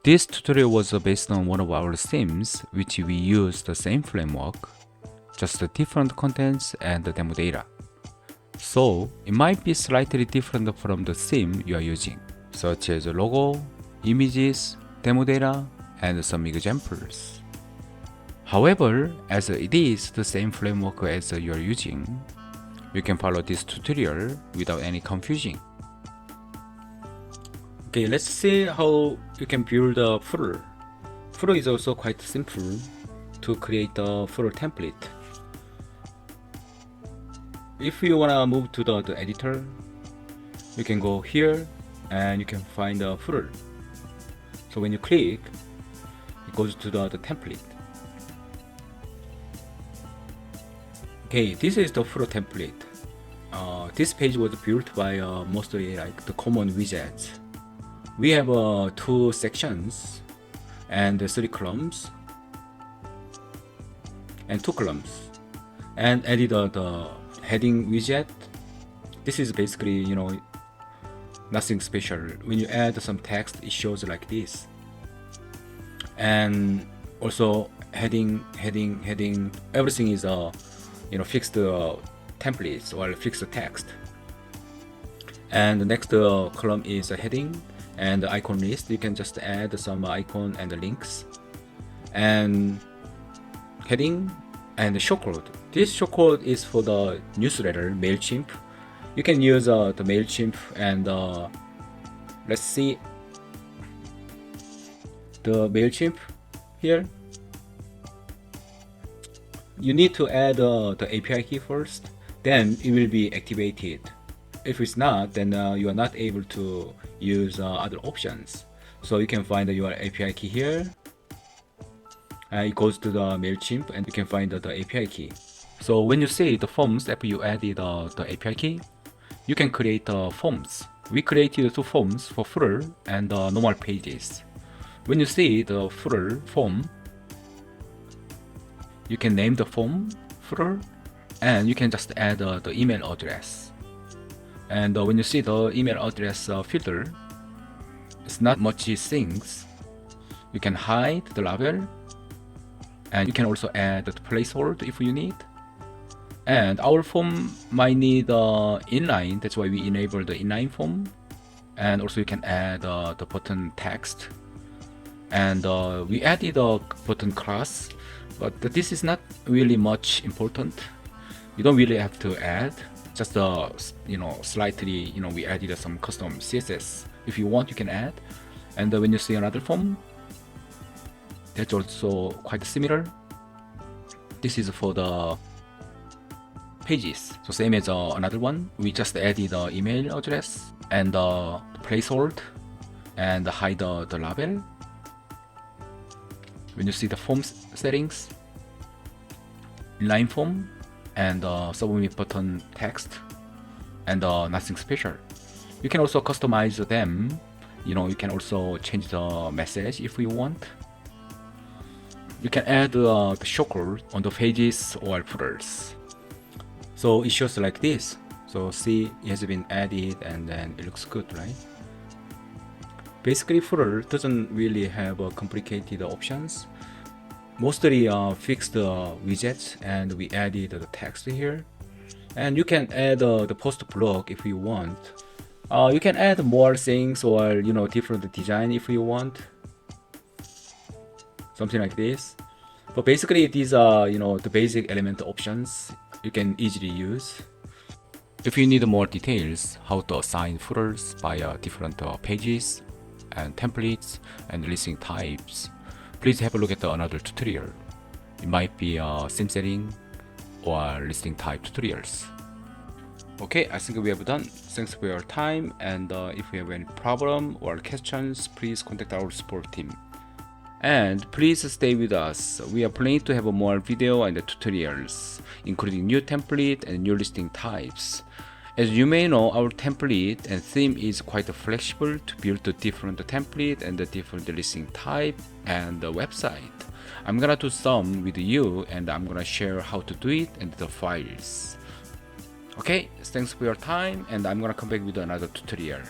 This tutorial was based on one of our themes, which we use the same framework, just different contents and demo data. So it might be slightly different from the theme you are using, such as logo, images, demo data, and some examples. However, as it is the same framework as you are using, you can follow this tutorial without any confusion. Okay, let's see how you can build a footer. Footer is also quite simple to create a footer template. If you want to move to the editor, you can go here and you can find a footer. So when you click, it goes to the template. Okay, this is the footer template. This page was built by mostly like the common widgets. We have 2 sections and 3 columns and 2 columns, and added the heading widget. This is basically, nothing special. When you add some text, it shows like this. And also heading, everything is fixed templates or fixed text. And the next column is a heading and the icon list. You can just add some icon and the links, and heading and the shortcode. This shortcode is for the newsletter MailChimp. You can use the MailChimp, and let's see the MailChimp here. You need to add the API key first, then it will be activated. If it's not, then you are not able to use other options. So you can find your API key here. It goes to the MailChimp and you can find the API key. So when you see the forms after you added the API key, you can create forms. We created 2 forms for footer and normal pages. When you see the footer form, you can name the form footer and you can just add the email address. And when you see the email address filter, it's not much things. You can hide the label, and you can also add the placeholder if you need. And our form might need inline, that's why we enable the inline form. And also you can add the button text. And we added a button class, but this is not really much important. You don't really have to add. Just slightly, we added some custom CSS. If you want, you can add. And when you see another form, that's also quite similar. This is for the pages. So same as another one. We just added the email address and the placeholder and hide the label. When you see the forms settings, inline form, and submit button text, and nothing special. You can also customize them. You can also change the message if you want. You can add the shortcode on the pages or footers. So it shows like this. So see, it has been added and then it looks good, right? Basically, footer doesn't really have complicated options. Mostly fixed widgets, and we added the text here. And you can add the post block if you want. You can add more things or different design if you want. Something like this. But basically these are the basic element options you can easily use. If you need more details how to assign footers by different pages and templates and listing types, please have a look at another tutorial. It might be theme setting or listing type tutorials. Okay, I think we have done. Thanks for your time, and if you have any problem or questions, please contact our support team. And please stay with us. We are planning to have more video and tutorials, including new template and new listing types. As you may know, our template and theme is quite flexible to build a different template and a different listing type and the website. I'm gonna do some with you, and I'm gonna share how to do it and the files. Okay, thanks for your time, and I'm gonna come back with another tutorial.